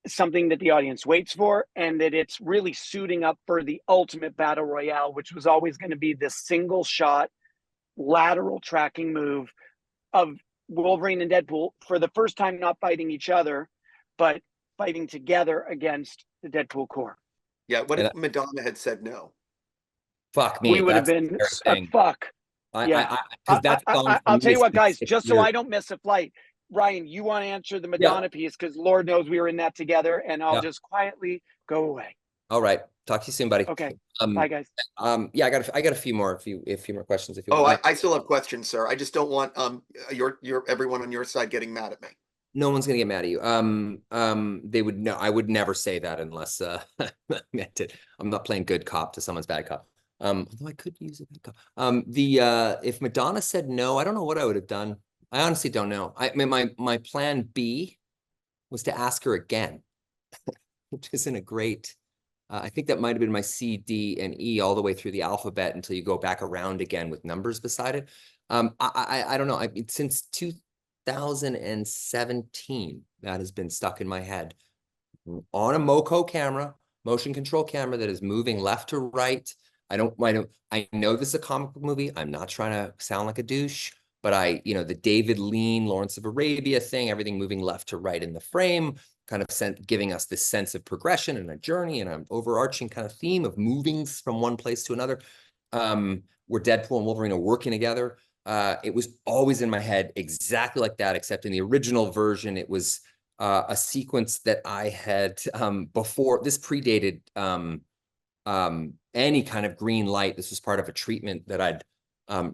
something that the audience waits for, and that it's really suiting up for the ultimate battle royale, which was always going to be this single shot lateral tracking move of Wolverine and Deadpool for the first time not fighting each other, but fighting together against the Deadpool Corps. Yeah. What And if Madonna had said no? fuck me. We would have That's been the very thing. fuck. Yeah. Because that song for I'll me tell you is what, guys, it's just so your- I don't miss a flight, Ryan, you want to answer the Yeah. Madonna piece, because Lord knows we were in that together, and I'll Yeah. just quietly go away. All right. Talk to you soon, buddy. Okay. Bye, guys. Yeah, I got a few more more questions if you Oh, want. I still have questions, sir. I just don't want your everyone on your side getting mad at me. No one's gonna get mad at you. They would know. I would never say that unless I meant it. I'm not playing good cop to someone's bad cop. Although I could use a bad cop. If Madonna said no, I don't know what I would have done. I honestly don't know. I mean, my plan B was to ask her again, which isn't a great. I think that might have been my C, D, and E all the way through the alphabet until you go back around again with numbers beside it. I don't know. Since 2017, that has been stuck in my head on a MoCo camera, motion control camera that is moving left to right. I know this is a comic book movie. I'm not trying to sound like a douche, but the David Lean, Lawrence of Arabia thing, everything moving left to right in the frame, kind of giving us this sense of progression and a journey and an overarching kind of theme of moving from one place to another, where Deadpool and Wolverine are working together. It was always in my head exactly like that, except in the original version, it was a sequence that I had before. This predated any kind of green light. This was part of a treatment that I'd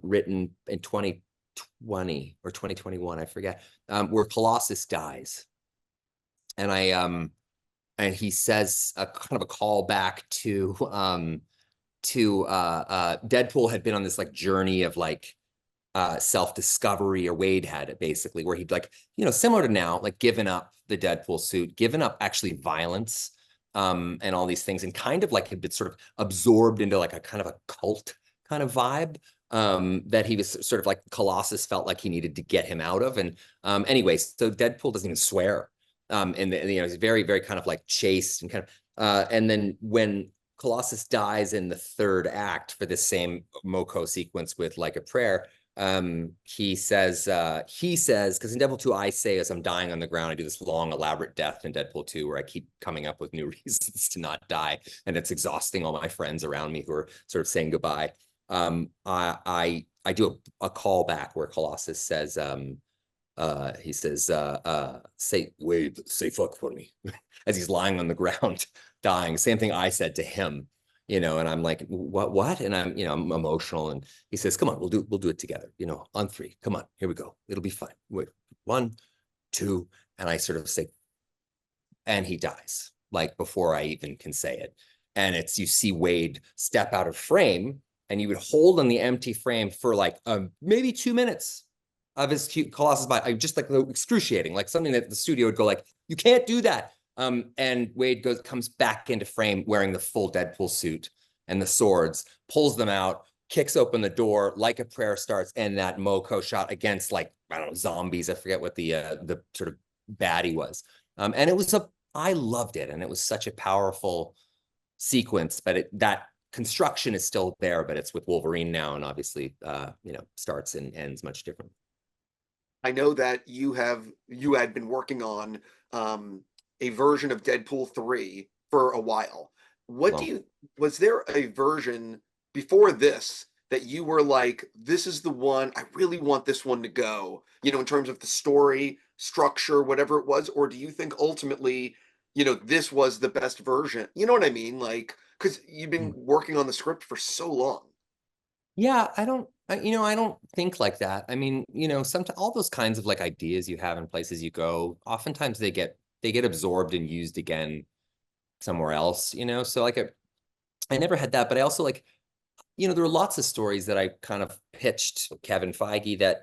written in 2020 or 2021, I forget, where Colossus dies. And and he says a kind of a callback to Deadpool had been on this like journey of like self-discovery, or Wade had it basically, where he'd like, similar to now, like given up the Deadpool suit, given up actually violence, and all these things, and kind of like had been sort of absorbed into like a kind of a cult kind of vibe, that he was sort of like Colossus felt like he needed to get him out of. And anyway, so Deadpool doesn't even swear. And he's very, very kind of like chaste and kind of, and then when Colossus dies in the third act for this same MoCo sequence with like a prayer, he says, because in Deadpool 2, I say as I'm dying on the ground, I do this long, elaborate death in Deadpool 2 where I keep coming up with new reasons to not die. And it's exhausting all my friends around me who are sort of saying goodbye. I do a callback where Colossus says, he says, say fuck for me, as he's lying on the ground, dying. Same thing I said to him, and I'm like, what? And I'm emotional. And he says, come on, we'll do it together, on three. Come on, here we go. It'll be fine. Wait, 1, 2. And I sort of say, and he dies, like before I even can say it. And you see Wade step out of frame, and you would hold on the empty frame for like maybe 2 minutes of his Colossus body, just like excruciating, like something that the studio would go like, you can't do that. And Wade comes back into frame wearing the full Deadpool suit and the swords, pulls them out, kicks open the door, like a prayer starts, and that MoCo shot against like, I don't know, zombies. I forget what the sort of baddie was. And it was I loved it. And it was such a powerful sequence, but that construction is still there, but it's with Wolverine now. And obviously, starts and ends much different. I know that you had been working on a version of Deadpool 3 for a while. What do you, was there a version before this that you were like, this is the one, I really want this one to go, you know, in terms of the story, structure, whatever it was? Or do you think ultimately, you know, this was the best version? You know what I mean? Like, because you've been working on the script for so long. Yeah, I don't think like that. I mean, sometimes all those kinds of like ideas you have in places you go, oftentimes they get absorbed and used again somewhere else, So like I never had that, but I also like, there were lots of stories that I kind of pitched Kevin Feige that,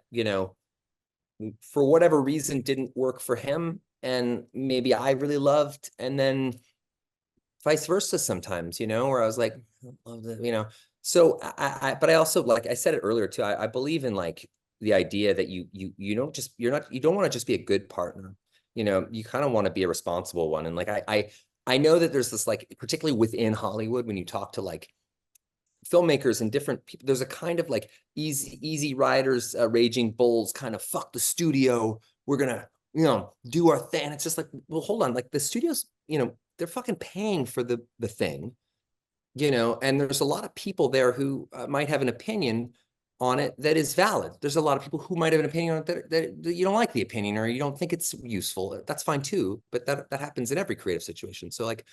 for whatever reason didn't work for him and maybe I really loved, and then vice versa sometimes, where I was like, I love that. So but I also, like I said it earlier too, I believe in like the idea that you don't want to just be a good partner. You kind of want to be a responsible one. And like I know that there's this, like, particularly within Hollywood, when you talk to like filmmakers and different people, there's a kind of like easy riders, raging bulls, kind of fuck the studio. We're gonna, do our thing. And it's just like, well, hold on, like the studios, they're fucking paying for the thing, and there's a lot of people there who might have an opinion on it that is valid. There's a lot of people who might have an opinion on it that you don't like the opinion, or you don't think it's useful. That's fine too, but that happens in every creative situation. So like,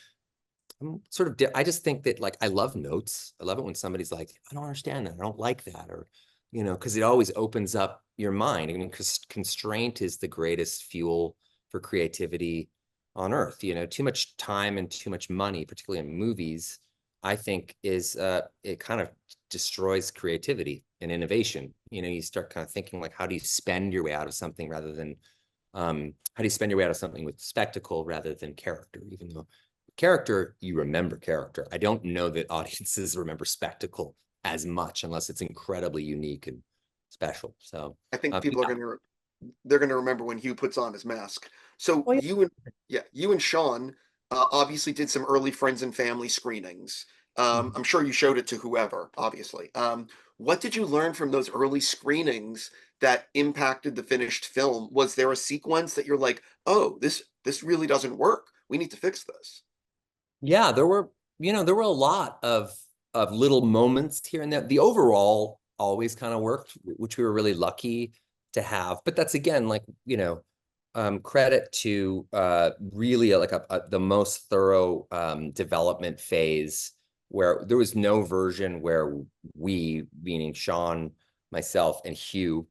I'm sort of, I just think that, like, I love notes. I love it when somebody's like, I don't understand that. I don't like that. Or, because it always opens up your mind. I mean, because constraint is the greatest fuel for creativity on earth. Too much time and too much money, particularly in movies, I think is, it kind of destroys creativity and innovation. You start kind of thinking like, how do you spend your way out of something rather than, how do you spend your way out of something with spectacle rather than character, even though character, you remember character. I don't know that audiences remember spectacle as much unless it's incredibly unique and special. So I think people are they're gonna remember when Hugh puts on his mask. So you and Shawn obviously did some early friends and family screenings. I'm sure you showed it to whoever, obviously. What did you learn from those early screenings that impacted the finished film? Was there a sequence that you're like, oh, this really doesn't work, we need to fix this? Yeah, there were a lot of little moments here and there. The overall always kind of worked, which we were really lucky to have. But that's, again, like, credit to really like the most thorough development phase, where there was no version where we, meaning Shawn, myself, and Hugh,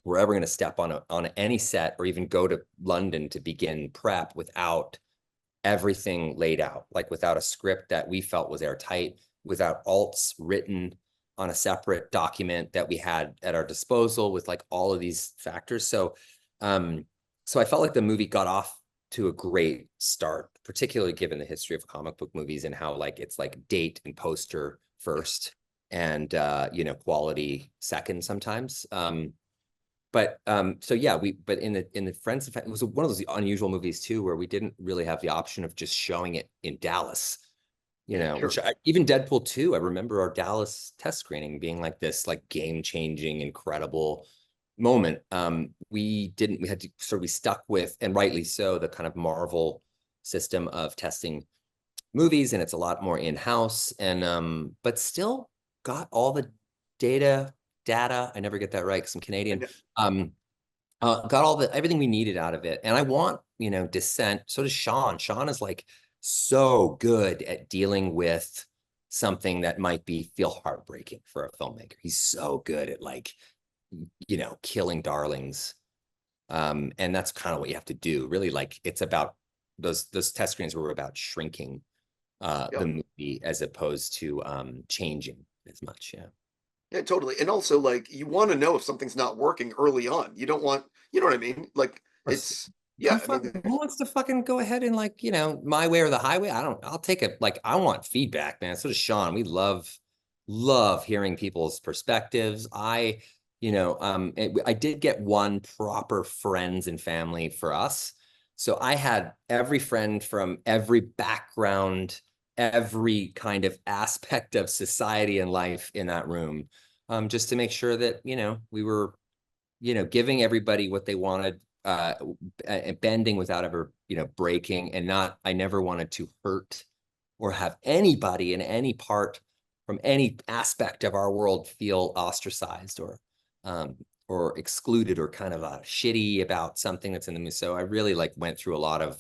were ever going to step on any set or even go to London to begin prep without everything laid out, like without a script that we felt was airtight, without alts written on a separate document that we had at our disposal, with like all of these factors. So I felt like the movie got off to a great start, particularly given the history of comic book movies and how, like, it's like date and poster first and quality second sometimes. So yeah, but in the Friends and Family, it was one of those unusual movies too, where we didn't really have the option of just showing it in Dallas, Sure. which even Deadpool 2, I remember our Dallas test screening being like this, like, game-changing, incredible moment. We had to sort of be stuck with, and rightly so, the kind of Marvel system of testing movies, and it's a lot more in-house, and but still got all the data, I never get that right because I'm Canadian. Got everything we needed out of it. And I want, Descent. So does Shawn. Shawn is like so good at dealing with something that might feel heartbreaking for a filmmaker. He's so good at, like, killing darlings. And that's kind of what you have to do. Really, like, it's about those test screens were about shrinking the movie as opposed to changing as much. Yeah. Yeah, totally. And also, like, you want to know if something's not working early on. You don't want, you know what I mean? Like, it's, yeah, I mean, Who wants to fucking go ahead and, like, my way or the highway? I'll take it. Like, I want feedback, man. So does Shawn. We love hearing people's perspectives. I did get one proper friends and family for us. So I had every friend from every background, every kind of aspect of society and life in that room, just to make sure that, we were, giving everybody what they wanted, bending without ever, breaking, and I never wanted to hurt or have anybody in any part from any aspect of our world feel ostracized or excluded or kind of shitty about something that's in the movie. So I really like went through a lot of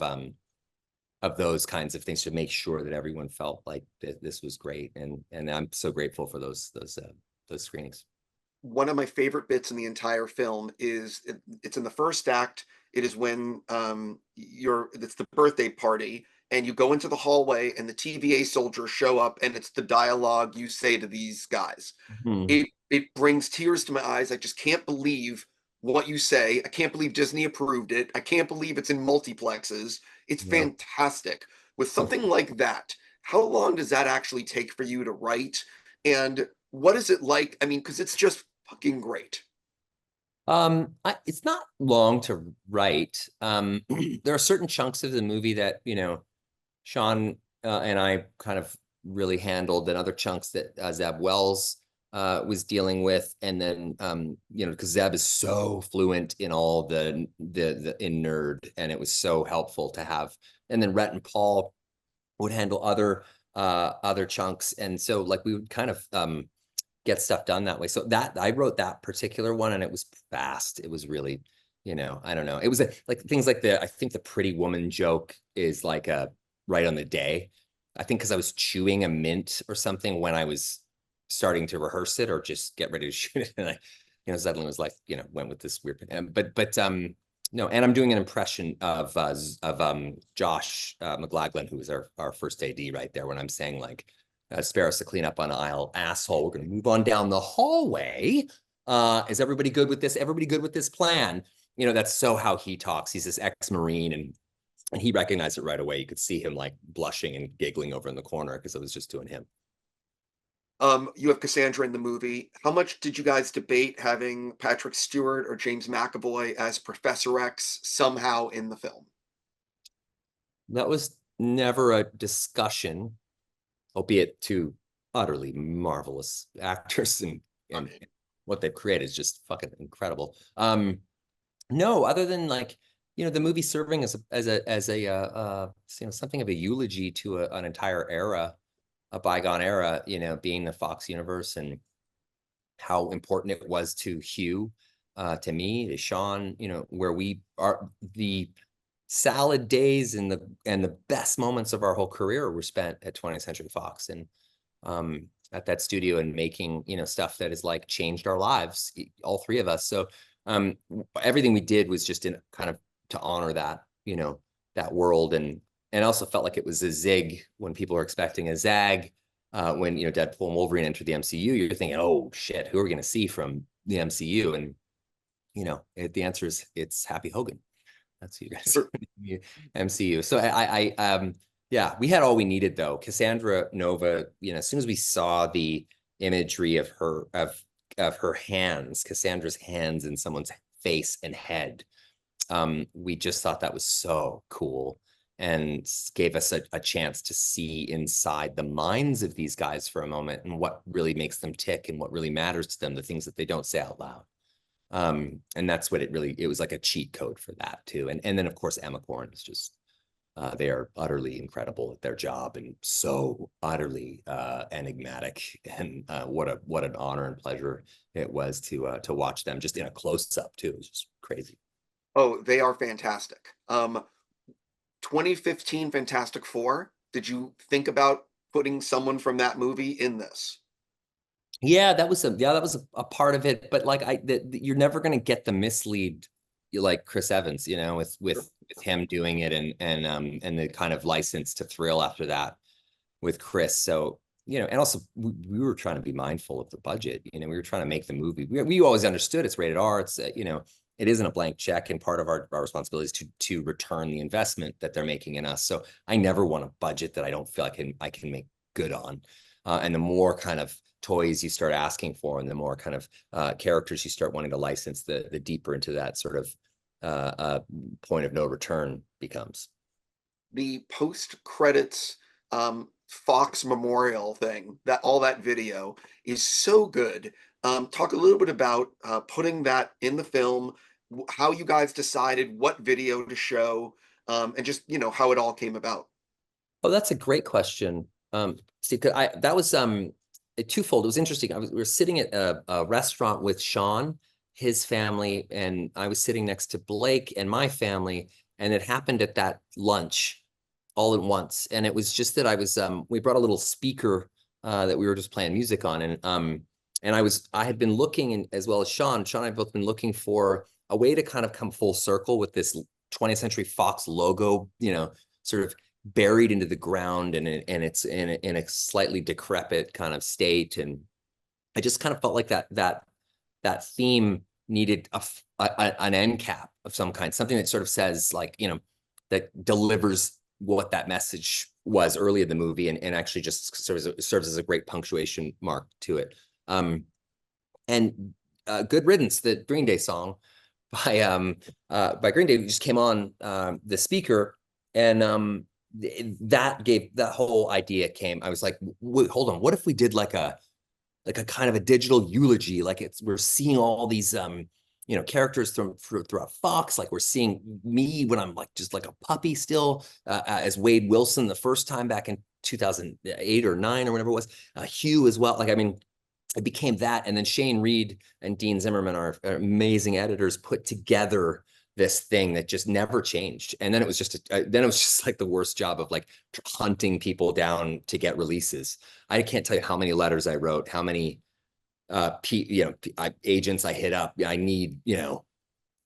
those kinds of things to make sure that everyone felt like this was great, and I'm so grateful for those screenings. One of my favorite bits in the entire film is it's in the first act. It is when it's the birthday party and you go into the hallway and the TVA soldiers show up and it's the dialogue you say to these guys. Mm-hmm. It brings tears to my eyes. I just can't believe what you say. I can't believe Disney approved it. I can't believe it's in multiplexes. It's Yeah. fantastic. With something like that, how long does that actually take for you to write? And what is it like? I mean, because it's just fucking great. It's not long to write. There are certain chunks of the movie that, Shawn and I kind of really handled, and other chunks that Zeb Wells was dealing with. And then, because Zeb is so fluent in all the in nerd, and it was so helpful to have. And then Rhett and Paul would handle other chunks. And so like we would kind of get stuff done that way. So that I wrote that particular one and it was fast. It was really, I don't know. It was like things like I think the pretty woman joke is like right on the day. I think because I was chewing a mint or something when I was starting to rehearse it or just get ready to shoot it. And I, suddenly was like, went with this weird, but no, and I'm doing an impression of Josh McLaglen, who was our first AD right there when I'm saying like, spare us to clean up on aisle, asshole. We're going to move on down the hallway. Is everybody good with this? Everybody good with this plan? That's so how he talks. He's this ex-Marine and he recognized it right away. You could see him like blushing and giggling over in the corner because I was just doing him. You have Cassandra in the movie. How much did you guys debate having Patrick Stewart or James McAvoy as Professor X somehow in the film? That was never a discussion, albeit two utterly marvelous actors and what they've created is just fucking incredible. No, other than like, the movie serving as a something of a eulogy to an entire era, a bygone era, being the Fox universe and how important it was to Hugh, to me, to Shawn, where we are the salad days and the best moments of our whole career were spent at 20th Century Fox and at that studio and making, stuff that has like changed our lives, all three of us. So everything we did was just in kind of to honor that, that world. And also felt like it was a zig when people are expecting a zag. When, Deadpool and Wolverine entered the MCU, you're thinking, oh shit, who are we going to see from the MCU? And, the answer is it's Happy Hogan. That's who you guys are in the MCU. So yeah, we had all we needed though. Cassandra Nova, as soon as we saw the imagery of her hands, Cassandra's hands in someone's face and head, we just thought that was so cool and gave us a chance to see inside the minds of these guys for a moment and what really makes them tick and what really matters to them, the things that they don't say out loud. And that's what it was like a cheat code for that too. And then of course, Emma Corrin is just, they are utterly incredible at their job and so utterly enigmatic. And what an honor and pleasure it was to watch them just in a close up too. It was just crazy. Oh, they are fantastic. 2015 Fantastic Four. Did you think about putting someone from that movie in this? Yeah, that was a part of it, but like you're never going to get the mislead like Chris Evans, with him doing it and the kind of license to thrill after that with Chris. So, and also we were trying to be mindful of the budget. We were trying to make the movie. We always understood it's rated R. It's it isn't a blank check, and part of our responsibility is to return the investment that they're making in us. So I never want a budget that I don't feel I can make good on. And the more kind of toys you start asking for and the more kind of characters you start wanting to license, the deeper into that sort of point of no return becomes. The post-credits Fox Memorial thing, all that video is so good. Talk a little bit about putting that in the film, how you guys decided what video to show, and just how it all came about. Oh, that's a great question, Steve. 'Cause that was twofold. It was interesting. We were sitting at a restaurant with Shawn, his family, and I was sitting next to Blake and my family, and it happened at that lunch all at once. And it was just that we brought a little speaker that we were just playing music on, and I had been looking, and as well as Shawn and I have both been looking for a way to kind of come full circle with this 20th Century Fox logo, sort of buried into the ground, and it's in a slightly decrepit kind of state. And I just kind of felt like that theme needed an end cap of some kind, something that sort of says, like, that delivers what that message was early in the movie, and actually just serves as a great punctuation mark to it. And Good Riddance, the Green Day song by Green Day, just came on the speaker, and that whole idea came. I was like, wait, hold on, what if we did like a kind of a digital eulogy? Like we're seeing all these characters throughout Fox. Like we're seeing me when I'm like just like a puppy still, as Wade Wilson the first time back in 2008 or 9 or whatever it was. Hugh as well. Like, I mean, it became that. And then Shane Reed and Dean Zimmerman, our amazing editors, put together this thing that just never changed. And then it was just like the worst job of like hunting people down to get releases. I can't tell you how many letters I wrote, how many agents I hit up. I need,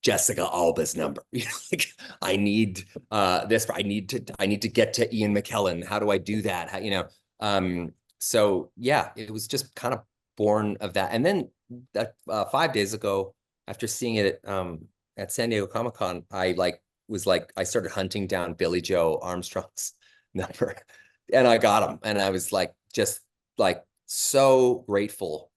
Jessica Alba's number. Like, I need this. I need to get to Ian McKellen. How do I do that? So yeah, it was just kind of born of that. And then 5 days ago, after seeing it at San Diego Comic-Con, I started hunting down Billy Joe Armstrong's number, and I got him. And I was like, just like so grateful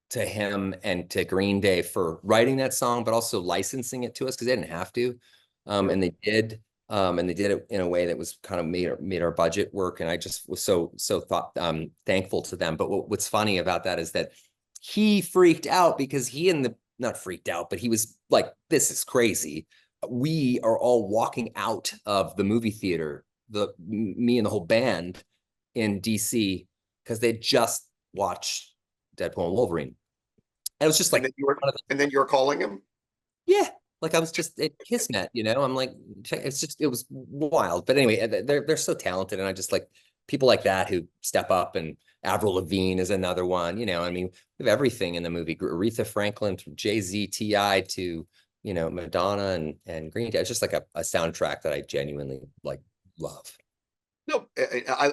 to him and to Green Day for writing that song, but also licensing it to us, because they didn't have to. And they did. And they did it in a way that was kind of made our budget work. And I just was so thankful to them. But what's funny about that is that he freaked out, because not freaked out, but he was like, this is crazy. We are all walking out of the movie theater, me and the whole band in DC, because they just watched Deadpool and Wolverine. And it was just like, and then you're calling him? Yeah. Like I was just at Kismet, I'm like, it was wild. But anyway, they're so talented. And I just like people like that who step up, and Avril Lavigne is another one, I mean, we have everything in the movie. Aretha Franklin, from Jay-Z, T.I. to, Madonna and Green Day. It's just like a soundtrack that I genuinely like love. No,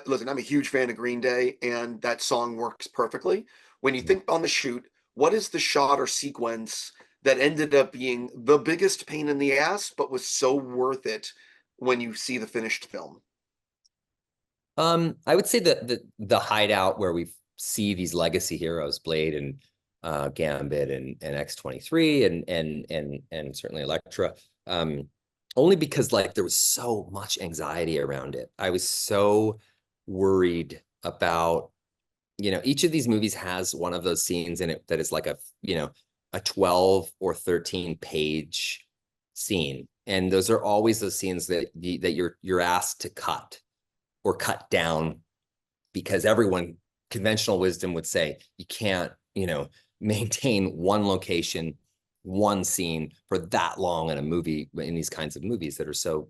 listen, I'm a huge fan of Green Day, and that song works perfectly. When you think on the shoot, what is the shot or sequence that ended up being the biggest pain in the ass, but was so worth it when you see the finished film? I would say the hideout, where we see these legacy heroes, Blade and Gambit and X-23 and certainly Elektra. Only because like there was so much anxiety around it. I was so worried about, each of these movies has one of those scenes in it that is like a 12 or 13 page scene. And those are always those scenes that you're asked to cut or cut down, because conventional wisdom would say you can't, maintain one location, one scene for that long in a movie, in these kinds of movies that are so,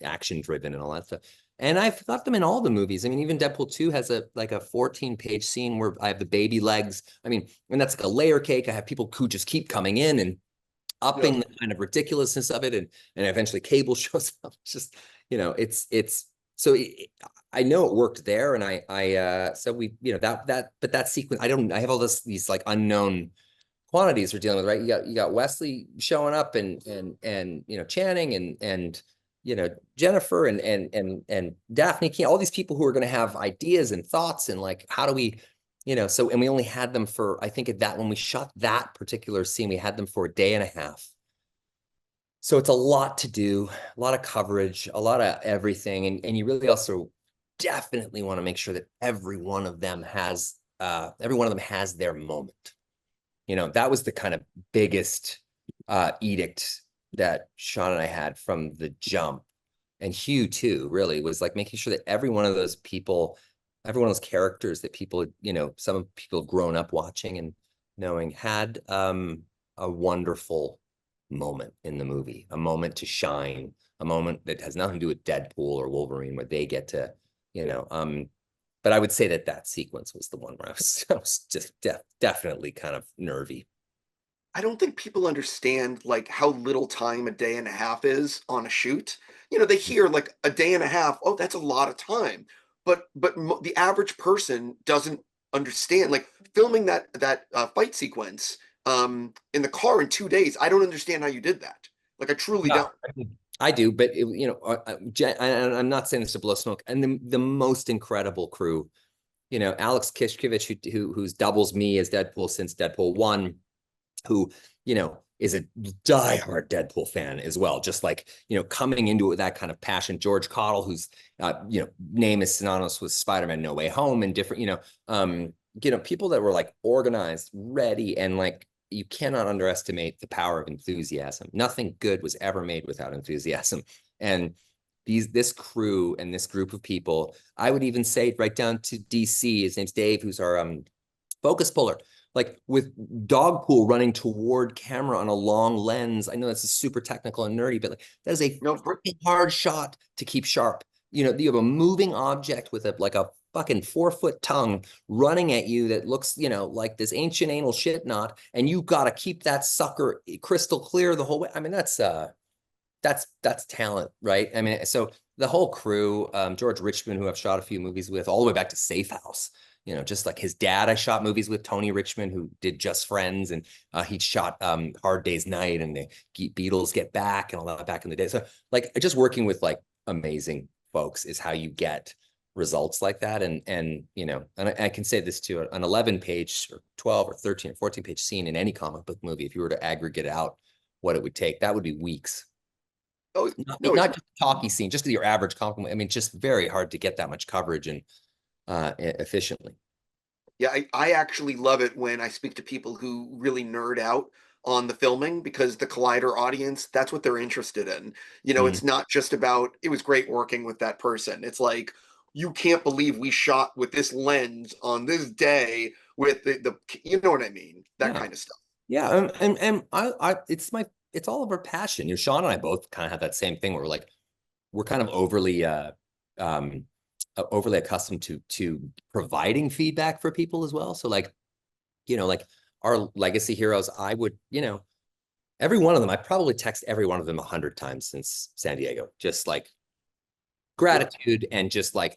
action driven and all that stuff. And I've got them in all the movies. I mean, even Deadpool 2 has a 14-page scene where I have the baby legs. I mean, and that's like a layer cake. I have people who just keep coming in and upping the kind of ridiculous's of it. And eventually Cable shows up. It's just, I know it worked there. And so we, but that sequence, I have all these like unknown quantities we're dealing with, right? You got Wesley showing up and Channing and Jennifer and Daphne Keane, all these people who are going to have ideas and thoughts, and like, how do we, and we only had them for, I think when we shot that particular scene, we had them for a day and a half. So it's a lot to do, a lot of coverage, a lot of everything. And you really also definitely want to make sure that every one of them has their moment. That was the kind of biggest edict that Shawn and I had from the jump, and Hugh too, really was like making sure that every one of those people, every one of those characters that people, you know, some people have grown up watching and knowing had a wonderful moment in the movie, a moment to shine, a moment that has nothing to do with Deadpool or Wolverine, where they get to, you know, but I would say that that sequence was the one where I was just definitely kind of nervy. I don't think people understand like how little time a day and a half is on a shoot. You know, they hear like a day and a half, oh, that's a lot of time. But the average person doesn't understand. Like filming that fight sequence in the car in 2 days. I don't understand how you did that. Like I truly Yeah, don't. I do, but you know, I'm not saying this to blow smoke. And the most incredible crew, you know, Alex Kishkovich, who's doubles me as Deadpool since Deadpool 1, who, you know, is a diehard Deadpool fan as well, just like, you know, coming into it with that kind of passion. George Cottle, whose, you know, name is synonymous with Spider-Man No Way Home and different, you know, people that were like organized, ready, and like, you cannot underestimate the power of enthusiasm. Nothing good was ever made without enthusiasm. And this crew and this group of people, I would even say right down to DC, his name's Dave, who's our focus puller, like with Dogpool running toward camera on a long lens. I know that's super technical and nerdy, but like that is a hard shot to keep sharp. You know, you have a moving object with a fucking 4-foot tongue running at you that looks, you know, like this ancient anal shit knot, and you got to keep that sucker crystal clear the whole way. I mean, that's talent, right? I mean, so the whole crew, George Richmond, who I've shot a few movies with, all the way back to Safe House, you know, just like his dad, I shot movies with, Tony Richmond, who did Just Friends, and he shot Hard Day's Night and the Beatles Get Back and all that back in the day. So like just working with like amazing folks is how you get results like that. And you know, and I can say this too, an 11-page or 12 or 13 or 14-page scene in any comic book movie, if you were to aggregate out what it would take, that would be weeks. Oh, no, Not just a talkie scene, just your average compliment. I mean, just very hard to get that much coverage and efficiently. yeah, I actually love it when I speak to people who really nerd out on the filming because the Collider audience, that's what they're interested in. You know, it's not just about, it was great working with that person. It's like, you can't believe we shot with this lens on this day with the you know what I mean? That kind of stuff. Yeah, and it's all of our passion. You know, Shawn and I both kind of have that same thing where we're kind of overly accustomed to providing feedback for people as well. So like, you know, like our legacy heroes, I would, you know, every one of them, I probably text every one of them 100 times since San Diego, just like gratitude and just like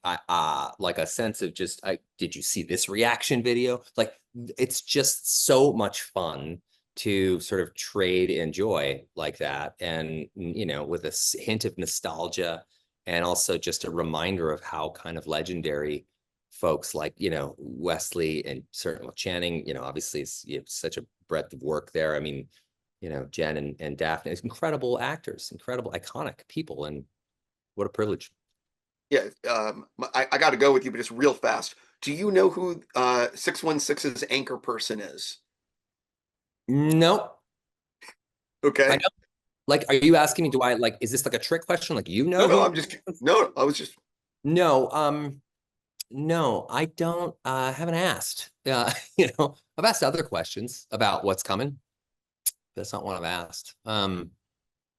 like a sense of just, did you see this reaction video? Like it's just so much fun to sort of trade and joy like that, and you know, with a hint of nostalgia and also just a reminder of how kind of legendary folks like, you know, Wesley and certainly Channing, you know, obviously it's, you have such a breadth of work there. I mean, you know, Jen and Daphne, incredible actors, incredible iconic people, and what a privilege. Yeah, I got to go with you, but just real fast. Do you know who 616's anchor person is? Nope. Okay. I don't. Like, are you asking me, do I like, is this like a trick question? Like, you know No, who? I'm just, no, I was just, No, no, I don't, haven't asked. You know, I've asked other questions about what's coming. That's not what I've asked.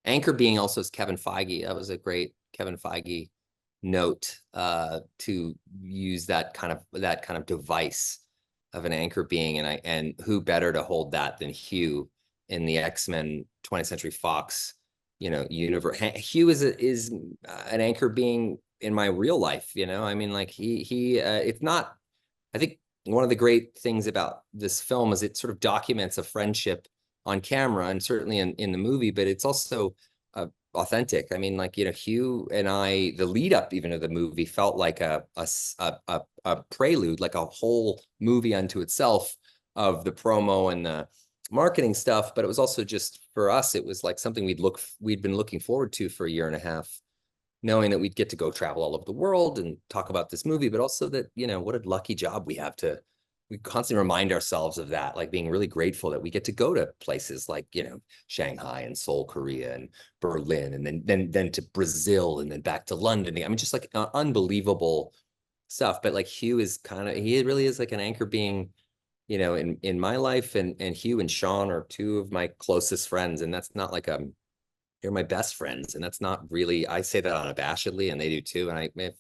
Anchor being also is Kevin Feige. That was a great Kevin Feige note, to use that kind of device of an anchor being, and who better to hold that than Hugh in the X-Men 20th Century Fox, you know, universe. Hugh is an anchor being in my real life, you know. I mean, like he it's not, I think one of the great things about this film is it sort of documents a friendship on camera and certainly in the movie, but it's also authentic. I mean, like, you know, Hugh and I, the lead up even of the movie felt like a prelude, like a whole movie unto itself of the promo and the marketing stuff. But it was also just for us, it was like something we'd been looking forward to for a year and a half, knowing that we'd get to go travel all over the world and talk about this movie, but also that, you know, what a lucky job we have to we constantly remind ourselves of that, like being really grateful that we get to go to places like, you know, Shanghai and Seoul, Korea and Berlin, and then to Brazil and then back to London. I mean, just like unbelievable stuff. But like Hugh is kind of, he really is like an anchor being, you know, in my life, and Hugh and Shawn are two of my closest friends. And that's not like they're my best friends. And that's not really, I say that unabashedly, and they do too. And I have,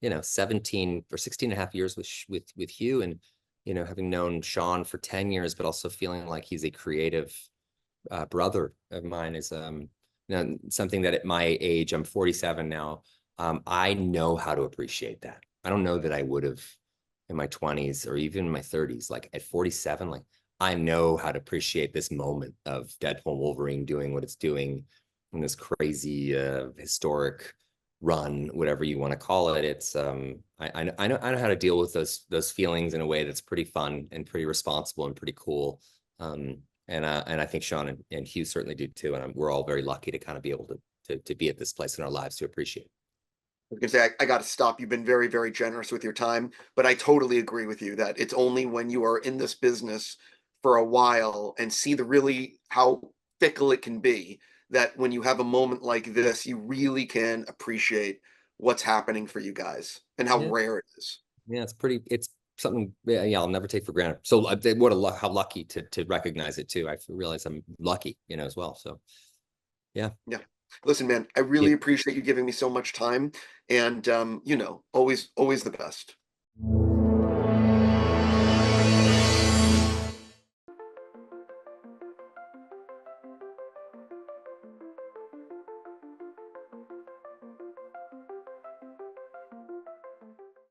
you know, 17 or 16 and a half years with Hugh, and, you know, having known Shawn for 10 years, but also feeling like he's a creative brother of mine is, you know, something that at my age, I'm 47 now, I know how to appreciate that. I don't know that I would have in my 20s or even in my 30s. Like at 47, like I know how to appreciate this moment of Deadpool and Wolverine doing what it's doing in this crazy historic run, whatever you want to call it. It's I know how to deal with those feelings in a way that's pretty fun and pretty responsible and pretty cool. And I think Shawn and Hugh certainly do too. And we're all very lucky to kind of be able to be at this place in our lives to appreciate it. I was gonna say, I got to stop. You've been very, very generous with your time, but I totally agree with you that it's only when you are in this business for a while and see the really how fickle it can be, that when you have a moment like this, you really can appreciate what's happening for you guys and how Yeah. rare it is. Yeah, it's something, yeah, I'll never take for granted. So how lucky to recognize it too. I realize I'm lucky, you know, as well. So yeah. Yeah. Listen, man, I really appreciate you giving me so much time, and you know, always the best.